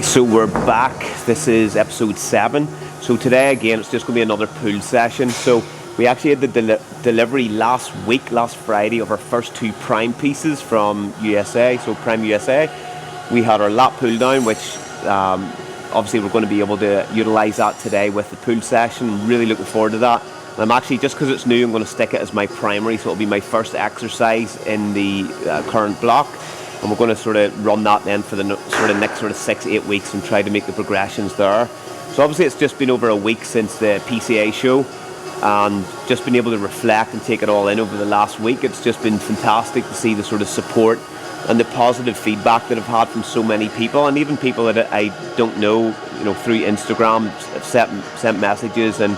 So we're back. This is episode 7. So today again it's just going to be another pool session. So we actually had the delivery last Friday, of our first 2 prime pieces from USA, so Prime USA. We had our lap pull down, which obviously we're going to be able to utilise that today with the pool session. Really looking forward to that. And I'm actually, just because it's new, I'm going to stick it as my primary, so it'll be my first exercise in the current block. And we're going to sort of run that then for the next 6-8 weeks and try to make the progressions there. So obviously it's just been over a week since the PCA show, and just been able to reflect and take it all in over the last week. It's just been fantastic to see the sort of support and the positive feedback that I've had from so many people, and even people that I don't know, through Instagram have sent messages and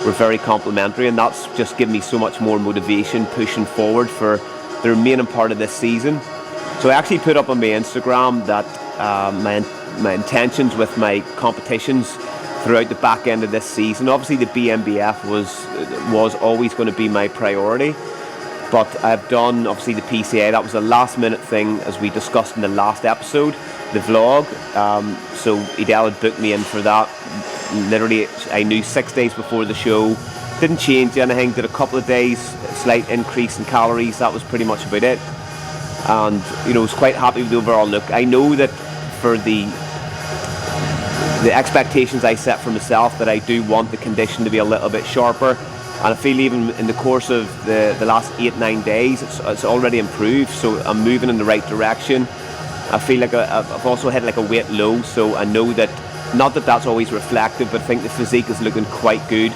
were very complimentary, and that's just given me so much more motivation pushing forward for the remaining part of this season. So I actually put up on my Instagram that my intentions with my competitions throughout the back end of this season. Obviously the BNBF was always going to be my priority, but I've done obviously the PCA. That was a last minute thing, as we discussed in the last episode, the vlog. So Edel had booked me in for that. Literally, I knew 6 days before the show. Didn't change anything, did a couple of days, slight increase in calories. That was pretty much about it. And I was quite happy with the overall look. I know that for the expectations I set for myself, that I do want the condition to be a little bit sharper, and I feel even in the course of the last 8-9 days it's already improved, so I'm moving in the right direction. I feel like I've also hit like a weight low, so I know that, not that that's always reflective, but I think the physique is looking quite good.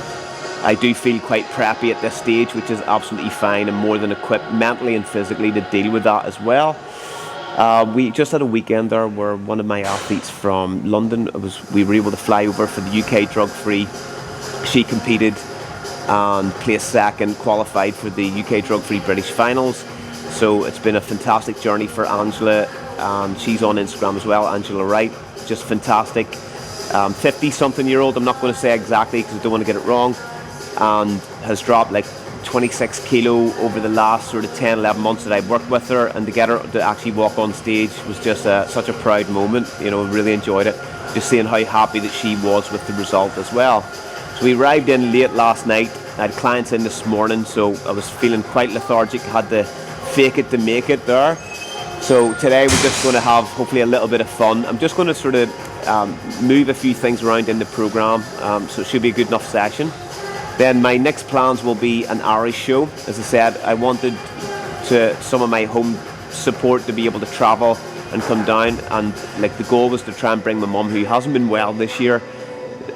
I do feel quite preppy at this stage, which is absolutely fine, and more than equipped mentally and physically to deal with that as well. We just had a weekend there where one of my athletes from London, we were able to fly over for the UK Drug Free. She competed and placed second, qualified for the UK Drug Free British Finals. So it's been a fantastic journey for Angela, and she's on Instagram as well, Angela Wright. Just fantastic. 50-something-year-old, I'm not going to say exactly because I don't want to get it wrong, and has dropped like 26 kilo over the last sort of 10-11 months that I've worked with her, and to get her to actually walk on stage was just such a proud moment. Really enjoyed it, just seeing how happy that she was with the result as well. So we arrived in late last night. I had clients in this morning, so I was feeling quite lethargic, had to fake it to make it there. So today we're just going to have hopefully a little bit of fun. I'm just going to sort of move a few things around in the programme, so it should be a good enough session. Then my next plans will be an Irish show. As I said, I wanted some of my home support to be able to travel and come down, and the goal was to try and bring my mum, who hasn't been well this year,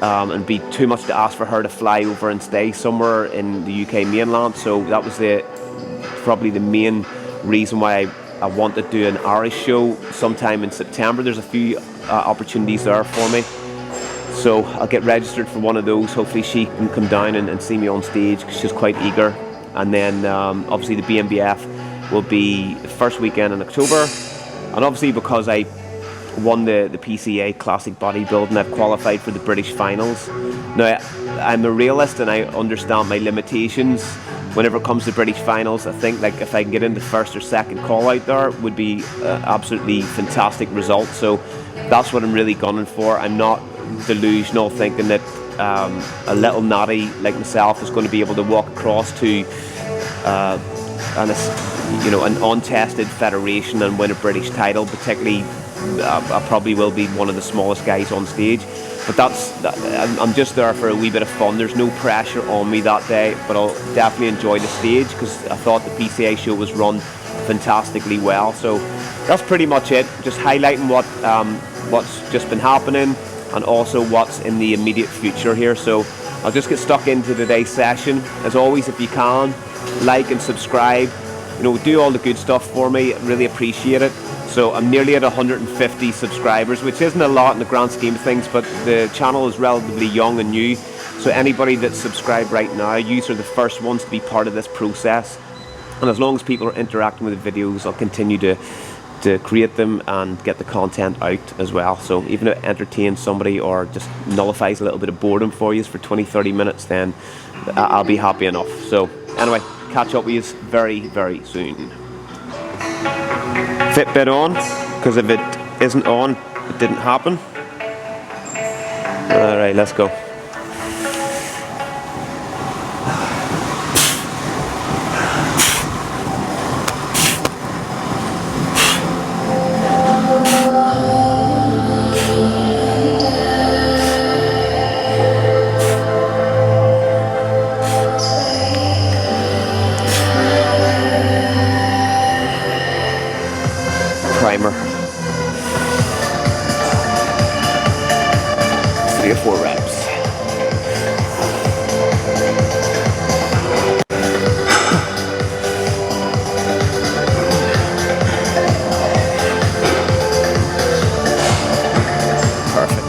and be too much to ask for her to fly over and stay somewhere in the UK mainland. So that was probably the main reason why I want to do an Irish show sometime in September. There's a few opportunities there for me. So I'll get registered for one of those. Hopefully she can come down and see me on stage, because she's quite eager. And then obviously the BNBF will be the first weekend in October. And obviously because I won the PCA Classic Bodybuilding, I've qualified for the British Finals. Now, I'm a realist and I understand my limitations. Whenever it comes to British Finals, I think if I can get into first or second call out there, would be absolutely fantastic result. So that's what I'm really gunning for. I'm not delusional thinking that a little natty like myself is going to be able to walk across to an untested federation and win a British title. Particularly, I probably will be one of the smallest guys on stage, but I'm just there for a wee bit of fun. There's no pressure on me that day, but I'll definitely enjoy the stage, because I thought the PCA show was run fantastically well. So that's pretty much it, just highlighting what's just been happening, and also what's in the immediate future here. So I'll just get stuck into today's session. As always, if you can, like and subscribe, do all the good stuff for me. I really appreciate it. So I'm nearly at 150 subscribers, which isn't a lot in the grand scheme of things, but the channel is relatively young and new. So anybody that's subscribed right now, you are the first ones to be part of this process. And as long as people are interacting with the videos, I'll continue to create them and get the content out as well. So even if it entertains somebody or just nullifies a little bit of boredom for you for 20-30 minutes, then I'll be happy enough. So anyway, catch up with you very, very soon. Fitbit on, because if it isn't on, it didn't happen. All right, let's go. Primer. 3 or 4 reps. Perfect.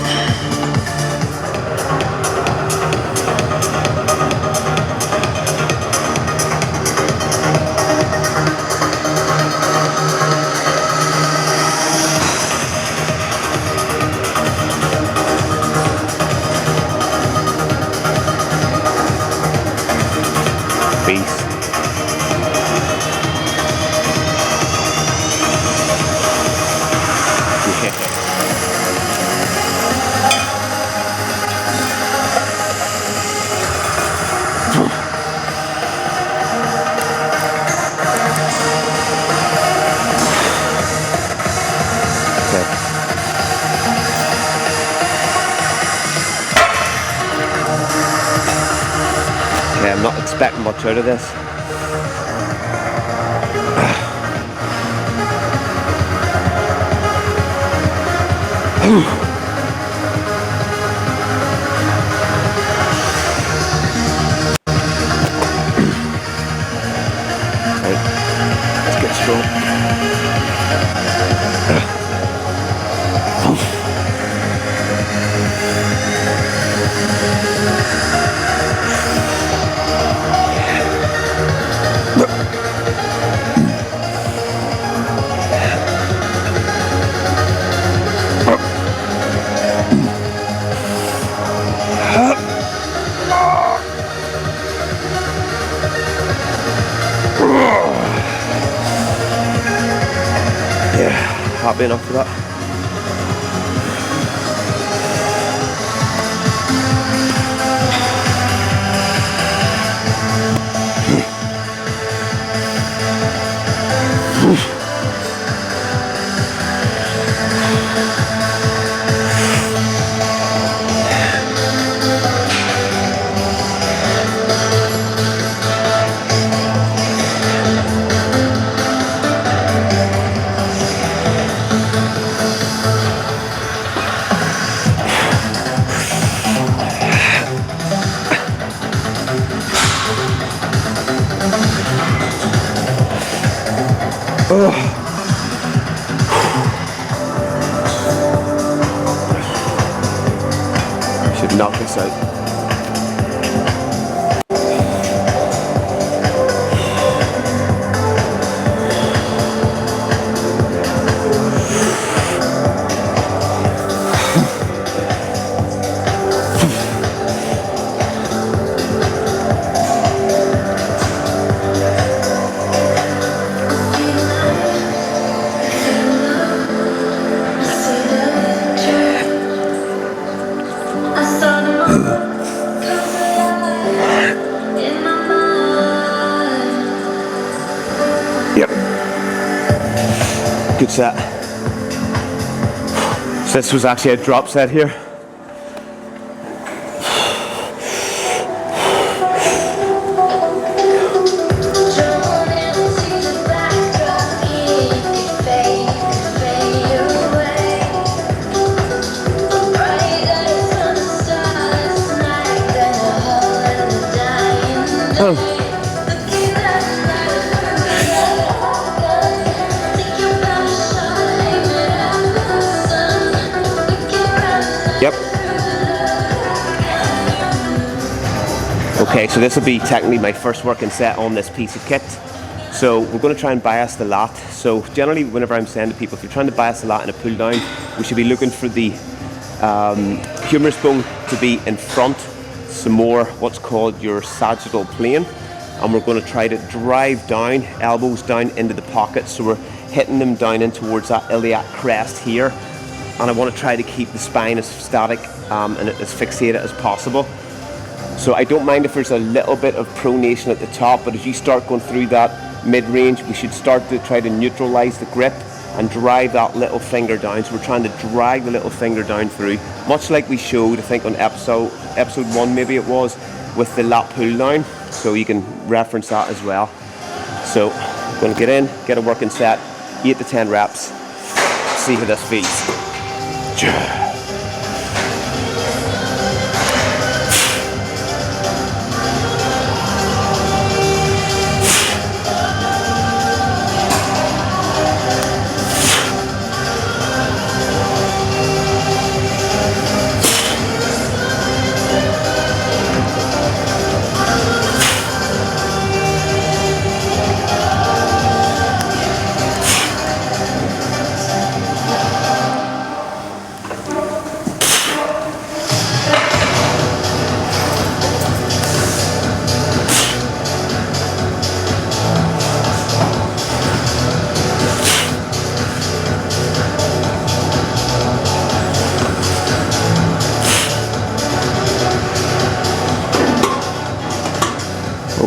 Beast. Okay, I'm not expecting much out of this. Right, let's get strong. Yeah, happy enough for that. Should knock this out. Yep. Good set. So this was actually a drop set here. Yep. Okay, so this will be technically my first working set on this piece of kit. So we're going to try and bias the lat. So generally, whenever I'm saying to people, if you're trying to bias the lat in a pull down, we should be looking for the humerus bone to be in front, some more what's called your sagittal plane, and we're going to try to drive down, elbows down into the pocket, so we're hitting them down in towards that iliac crest here, and I want to try to keep the spine as static and as fixated as possible. So I don't mind if there's a little bit of pronation at the top, but as you start going through that mid-range, we should start to try to neutralize the grip and drive that little finger down. So we're trying to drag the little finger down through, much like we showed, I think on episode 1 maybe it was, with the lat pull down. So you can reference that as well. So I'm going to get in, get a working set, 8 to 10 reps, see how this feels.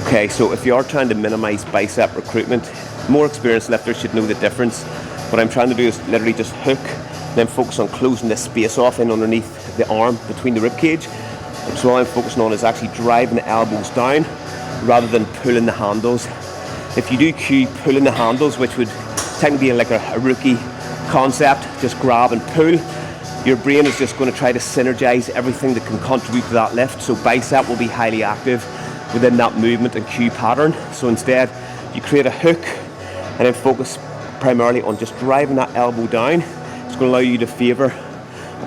Okay, so if you are trying to minimize bicep recruitment, more experienced lifters should know the difference. What I'm trying to do is literally just hook, then focus on closing this space off in underneath the arm between the rib cage. So all I'm focusing on is actually driving the elbows down rather than pulling the handles. If you do cue pulling the handles, which would technically be like a rookie concept, just grab and pull, your brain is just going to try to synergize everything that can contribute to that lift. So bicep will be highly active within that movement and cue pattern. So instead, you create a hook and then focus primarily on just driving that elbow down. It's going to allow you to favor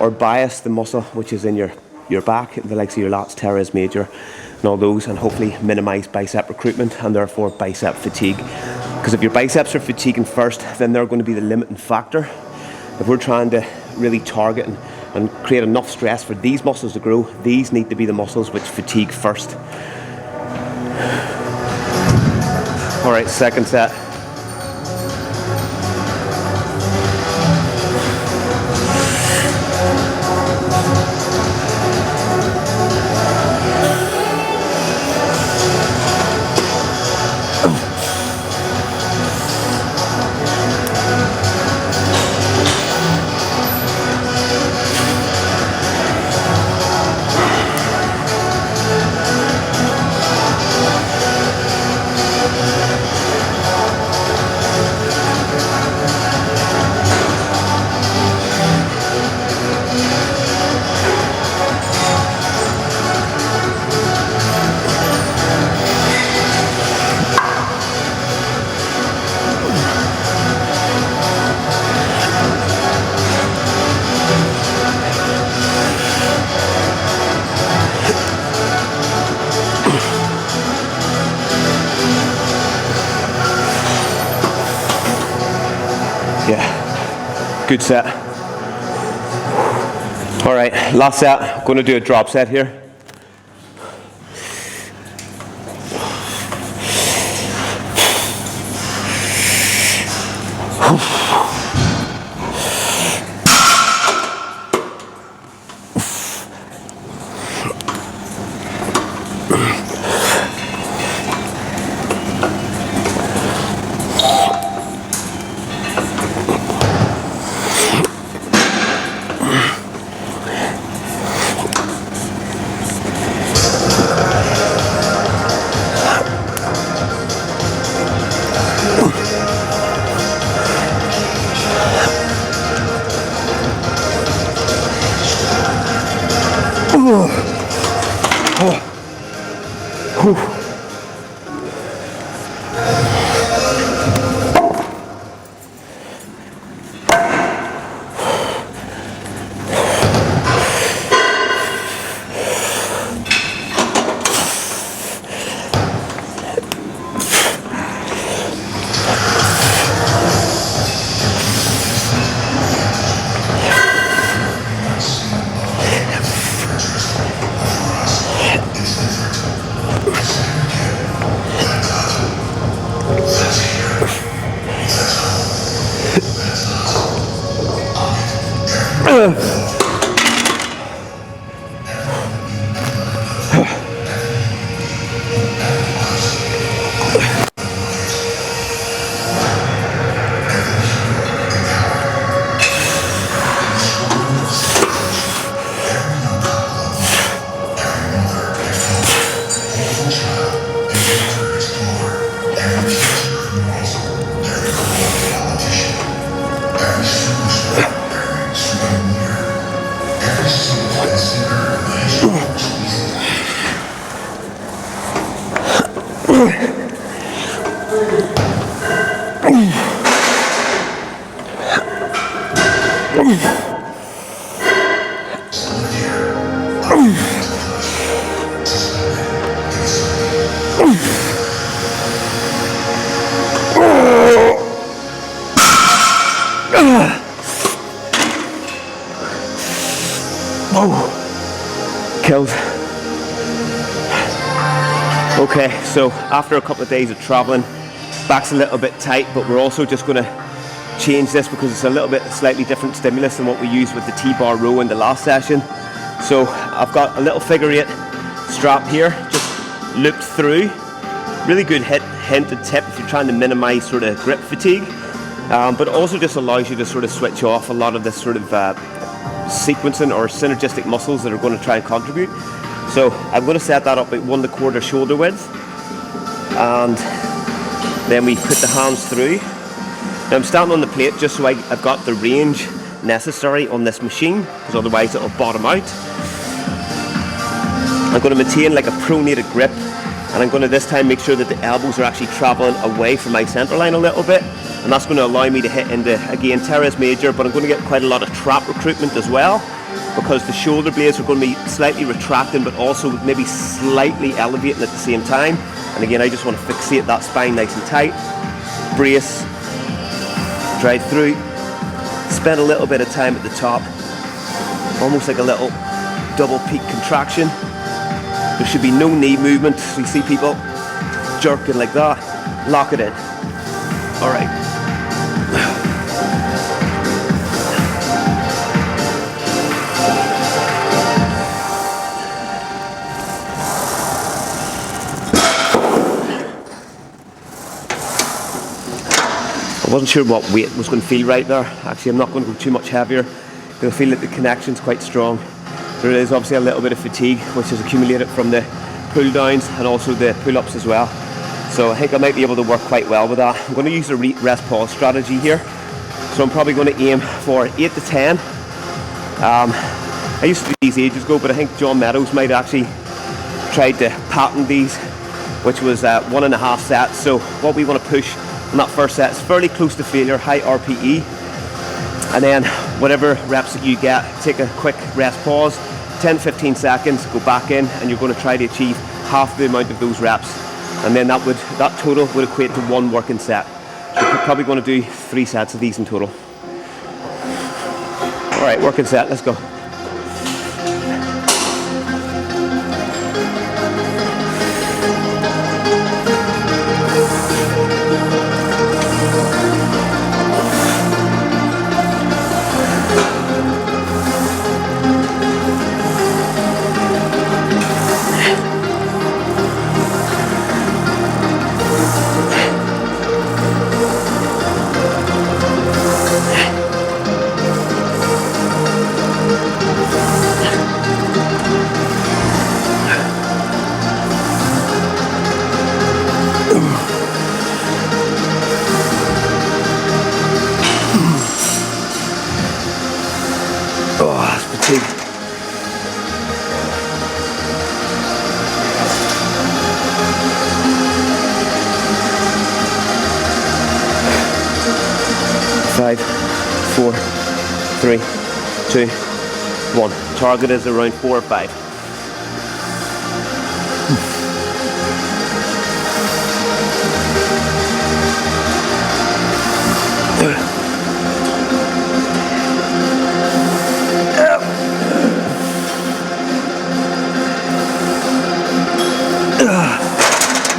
or bias the muscle which is in your back, the likes of your lats, teres major, and all those, and hopefully minimize bicep recruitment and therefore bicep fatigue. Because if your biceps are fatiguing first, then they're going to be the limiting factor. If we're trying to really target and create enough stress for these muscles to grow, these need to be the muscles which fatigue first. All right, second set. Yeah, good set. All right, last set. I'm going to do a drop set here. Killed. Okay, so after a couple of days of traveling, back's a little bit tight, but we're also just going to change this because it's a little bit slightly different stimulus than what we used with the T-bar row in the last session. So I've got a little figure 8 strap here, just looped through. Really good hint and tip if you're trying to minimize sort of grip fatigue, but it also just allows you to sort of switch off a lot of this sort of sequencing or synergistic muscles that are going to try and contribute. So I'm going to set that up at 1 1/4 shoulder width, and then we put the hands through. Now I'm standing on the plate just so I've got the range necessary on this machine, because otherwise it'll bottom out. I'm going to maintain like a pronated grip, and I'm going to this time make sure that the elbows are actually traveling away from my center line a little bit, and that's going to allow me to hit into, again, teres major, but I'm going to get quite a lot of trap recruitment as well, because the shoulder blades are going to be slightly retracting but also maybe slightly elevating at the same time. And again, I just want to fixate that spine nice and tight, brace, drive through, spend a little bit of time at the top, almost like a little double peak contraction. There should be no knee movement, so you see people jerking like that. Lock it in. All right. I wasn't sure what weight was going to feel right there. Actually, I'm not going to go too much heavier because I feel that the connection's quite strong. There is obviously a little bit of fatigue which is accumulated from the pull downs and also the pull-ups as well. So I think I might be able to work quite well with that. I'm going to use the rest pause strategy here. So I'm probably going to aim for 8 to 10. I used to do these ages ago, but I think John Meadows might actually tried to patent these, which was 1.5 sets. So what we want to push on that first set is fairly close to failure, high RPE. And then whatever reps that you get, take a quick rest pause, 10-15 seconds, go back in, and you're going to try to achieve half the amount of those reps. And then that total would equate to 1 working set. So we're probably going to do 3 sets of these in total. All right, working set, let's go. Five, 4, 3, 2, 1. Target is around 4 or 5.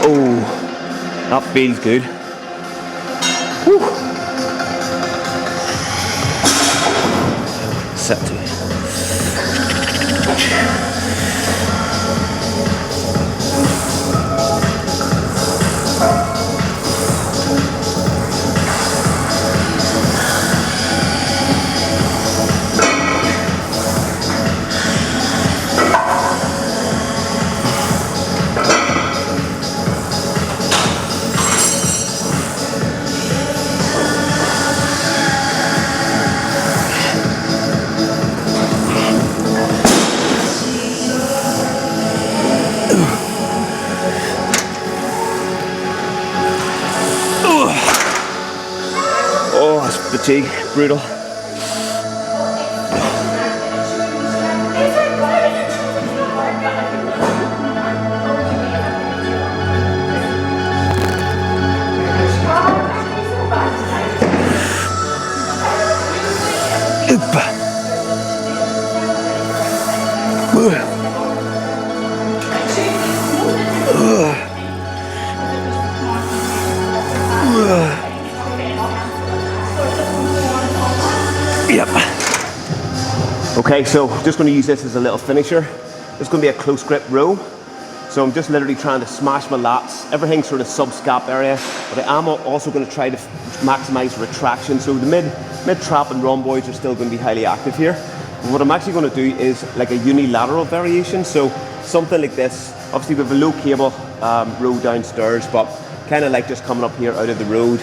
Oh, that feels good. That's it. Oh, that's fatigue, brutal. Yep. Okay, so just going to use this as a little finisher. It's going to be a close grip row. So I'm just literally trying to smash my lats, everything sort of sub-scap area, but I am also going to try to maximize retraction. So the mid-trap and rhomboids are still going to be highly active here. But what I'm actually going to do is like a unilateral variation. So something like this. Obviously we have a low cable row downstairs, but kind of like just coming up here out of the road.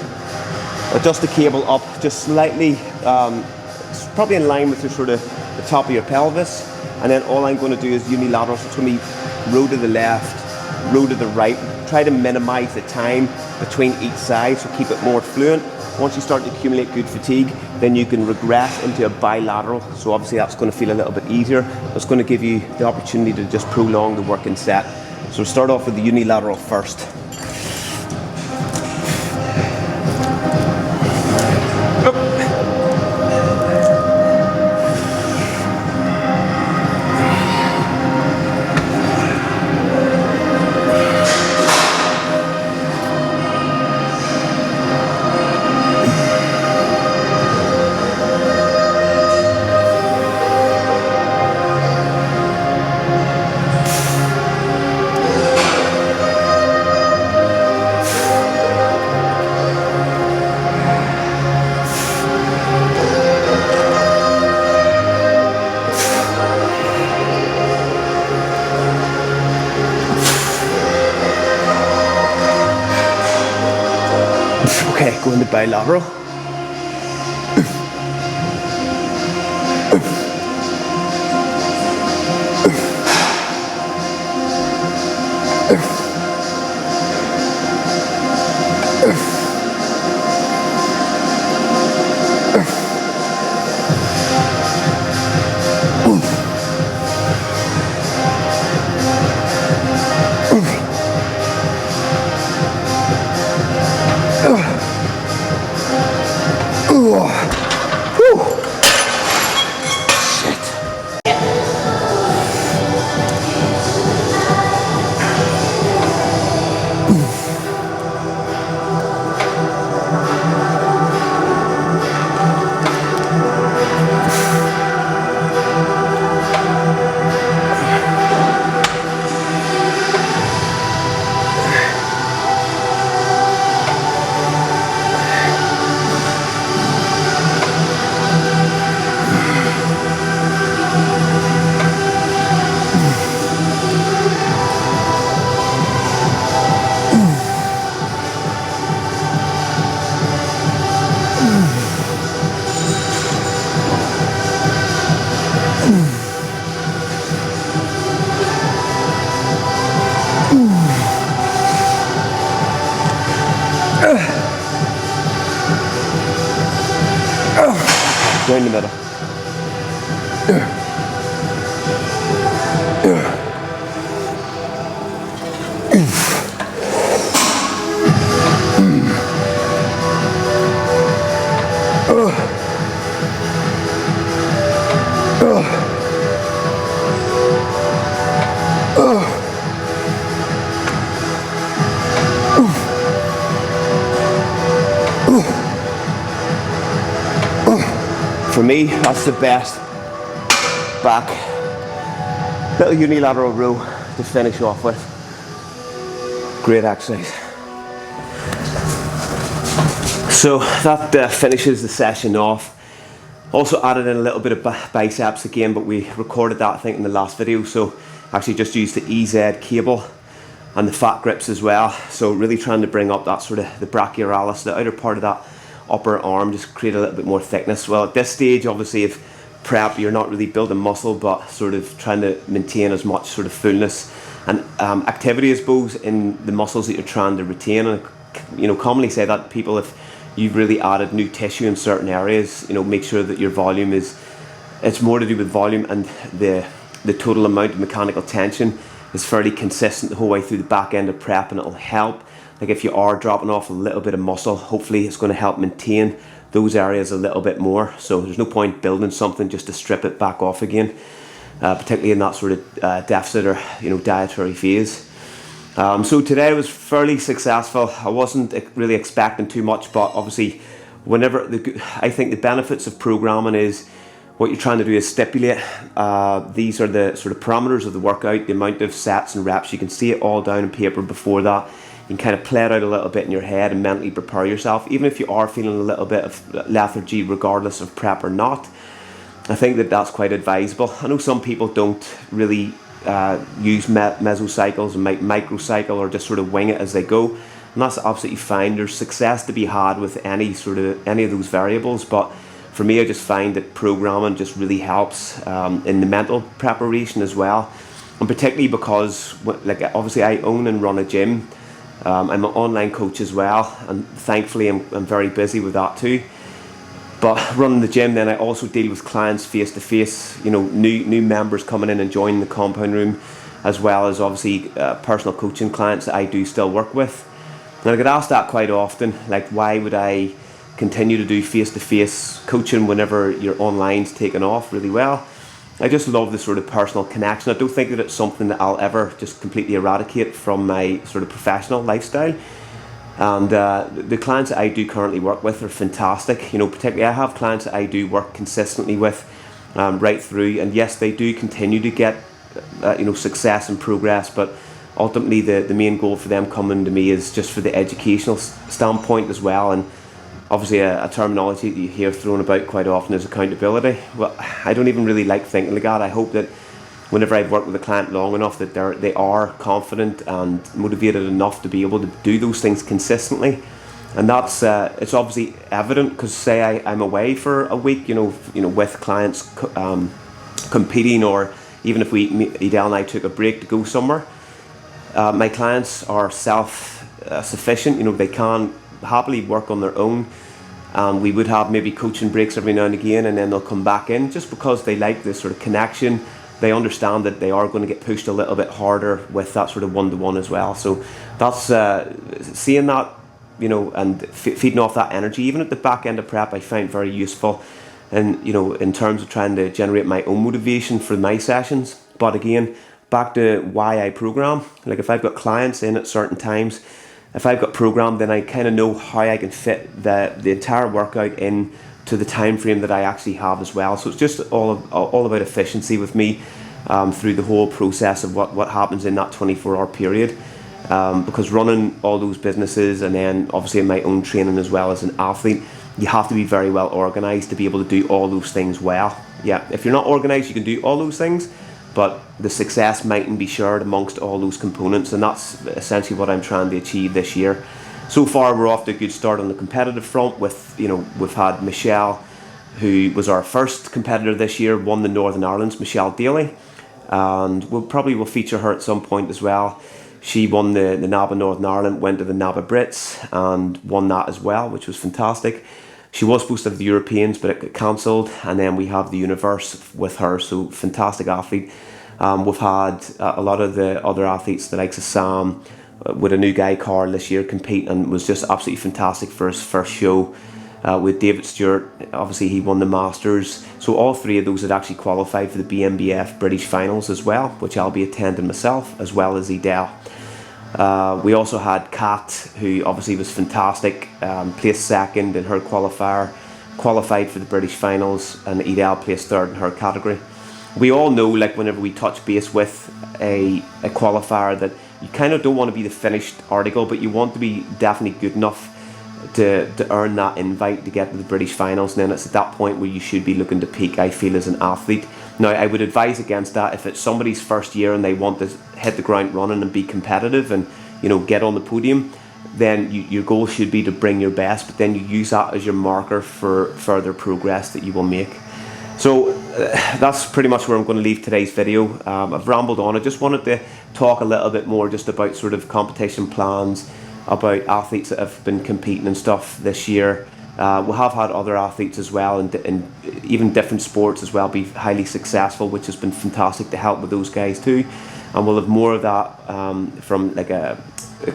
Adjust the cable up just slightly, probably in line with the top of your pelvis. And then all I'm going to do is unilateral. So it's going to be row to the left, row to the right. Try to minimize the time between each side, so keep it more fluent. Once you start to accumulate good fatigue, then you can regress into a bilateral. So obviously that's going to feel a little bit easier. It's going to give you the opportunity to just prolong the working set. So start off with the unilateral first. Okay, go into bilateral. Go in the middle. For me, that's the best back. Little unilateral row to finish off with. Great exercise. So that finishes the session off. Also added in a little bit of biceps again, but we recorded that I think in the last video, so actually just used the EZ cable and the fat grips as well. So really trying to bring up that sort of the brachialis, the outer part of that upper arm, just create a little bit more thickness. Well, at this stage, obviously, if prep, you're not really building muscle, but sort of trying to maintain as much sort of fullness and activity, I suppose, in the muscles that you're trying to retain. And you know, commonly say that people, if you've really added new tissue in certain areas, you know, make sure that your volume is, it's more to do with volume, and the total amount of mechanical tension is fairly consistent the whole way through the back end of prep, and it'll help. Like if you are dropping off a little bit of muscle, hopefully it's going to help maintain those areas a little bit more. So there's no point building something just to strip it back off again, particularly in that sort of deficit or, you know, dietary phase. So today was fairly successful. I wasn't really expecting too much, but obviously whenever I think the benefits of programming is what you're trying to do is stipulate. These are the sort of parameters of the workout, the amount of sets and reps. You can see it all down on paper before that. You can kind of play it out a little bit in your head and mentally prepare yourself, even if you are feeling a little bit of lethargy regardless of prep or not. I think that that's quite advisable. I know some people don't really use mesocycles and microcycle, or just sort of wing it as they go, and that's absolutely fine. There's success to be had with any of those variables, but for me, I just find that programming just really helps in the mental preparation as well, and particularly because, like, obviously I own and run a gym. I'm an online coach as well, and thankfully I'm very busy with that too. But running the gym, then I also deal with clients face to face, you know, new members coming in and joining the compound room, as well as obviously personal coaching clients that I do still work with. And I get asked that quite often, like, why would I continue to do face to face coaching whenever your online's taken off really well? I just love the sort of personal connection. I don't think that it's something that I'll ever just completely eradicate from my sort of professional lifestyle. And the clients that I do currently work with are fantastic. You know, particularly I have clients that I do work consistently with right through, and yes, they do continue to get you know, success and progress, but ultimately the main goal for them coming to me is just for the educational standpoint as well. And obviously a terminology that you hear thrown about quite often is accountability. Well, I don't even really like thinking like that. I hope that whenever I've worked with a client long enough that they are confident and motivated enough to be able to do those things consistently. And that's it's obviously evident because say I'm away for a week, you know, with clients competing, or even if Edel and I took a break to go somewhere, my clients are self-sufficient. You know, they can happily work on their own. We would have maybe coaching breaks every now and again, and then they'll come back in just because they like this sort of connection. They understand that they are going to get pushed a little bit harder with that sort of one-to-one as well. So that's seeing that, you know, and feeding off that energy, even at the back end of prep, I find very useful. And, you know, in terms of trying to generate my own motivation for my sessions. But again, back to why I program. Like if I've got clients in at certain times, if I've got programmed, then I kind of know how I can fit the entire workout in to the time frame that I actually have as well. So it's just all about efficiency with me through the whole process of what happens in that 24-hour period. Because running all those businesses and then obviously in my own training as well as an athlete, you have to be very well organized to be able to do all those things well. Yeah, if you're not organized, you can do all those things, but the success mightn't be shared amongst all those components, and that's essentially what I'm trying to achieve this year. So far, we're off to a good start on the competitive front with, you know, we've had Michelle, who was our first competitor this year, won the Northern Ireland's, Michelle Daly, and we'll feature her at some point as well. She won the NABA Northern Ireland, went to the NABA Brits and won that as well, which was fantastic. She was supposed to have the Europeans, but it got cancelled, and then we have the Universe with her, so fantastic athlete. We've had a lot of the other athletes, the likes of Sam, with a new guy, Carl, this year compete, and was just absolutely fantastic for his first show. With David Stewart, obviously he won the Masters. So all three of those had actually qualified for the BNBF British Finals as well, which I'll be attending myself, as well as Edel. We also had Kat, who obviously was fantastic, placed second in her qualifier, qualified for the British Finals, and Edel placed third in her category. we all know, like whenever we touch base with a qualifier, that you kind of don't want to be the finished article, but you want to be definitely good enough to earn that invite to get to the British finals. And then it's at that point where you should be looking to peak, I feel, as an athlete. Now, I would advise against that if it's somebody's first year and they want to hit the ground running and be competitive and, you know, get on the podium, then your goal should be to bring your best, but then you use that as your marker for further progress that you will make. So that's pretty much where I'm going to leave today's video. I've rambled on. I just wanted to talk a little bit more just about sort of competition plans, about athletes that have been competing and stuff this year. We have had other athletes as well, and even different sports as well, be highly successful, which has been fantastic to help with those guys too. And we'll have more of that from like a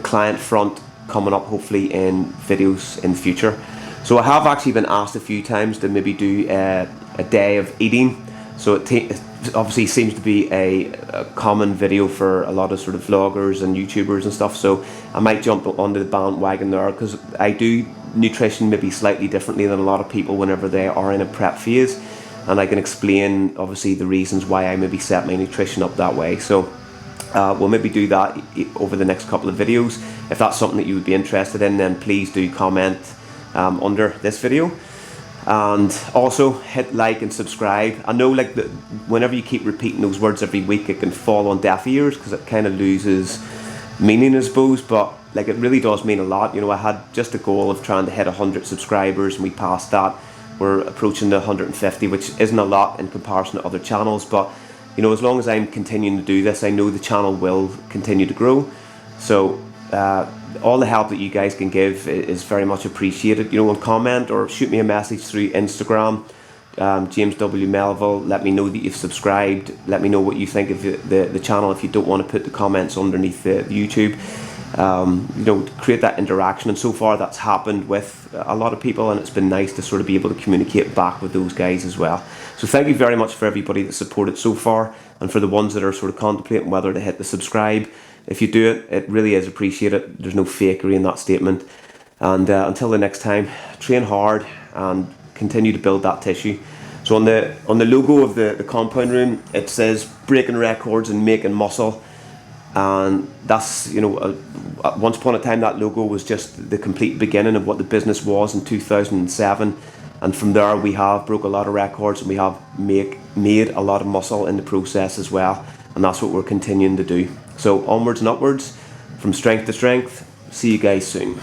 client front coming up, hopefully, in videos in the future. So I have actually been asked a few times to maybe do a day of eating. So it obviously seems to be a common video for a lot of sort of vloggers and YouTubers and stuff. So I might jump onto the bandwagon there, because I do nutrition maybe slightly differently than a lot of people whenever they are in a prep phase, and I can explain obviously the reasons why I maybe set my nutrition up that way. So we'll maybe do that over the next couple of videos. If that's something that you would be interested in, then please do comment under this video, and also hit like and subscribe. I know, like, whenever you keep repeating those words every week, it can fall on deaf ears because it kind of loses meaning, I suppose, but like it really does mean a lot. You know, I had just a goal of trying to hit 100 subscribers and we passed that. We're approaching the 150, which isn't a lot in comparison to other channels, but you know, as long as I'm continuing to do this, I know the channel will continue to grow. So all the help that you guys can give is very much appreciated. You know, comment or shoot me a message through Instagram, James W. Melville. Let me know that you've subscribed. Let me know what you think of the channel if you don't want to put the comments underneath the YouTube. You know, create that interaction, and so far that's happened with a lot of people, and it's been nice to sort of be able to communicate back with those guys as well. So thank you very much for everybody that's supported so far, and for the ones that are sort of contemplating whether to hit the subscribe. If you do it, it really is appreciated. There's no fakery in that statement. And until the next time, train hard and continue to build that tissue. So on the logo of the compound room, it says breaking records and making muscle. And that's, you know, once upon a time that logo was just the complete beginning of what the business was in 2007, and from there we have broke a lot of records, and we have made a lot of muscle in the process as well, and that's what we're continuing to do. So onwards and upwards, from strength to strength. See you guys soon.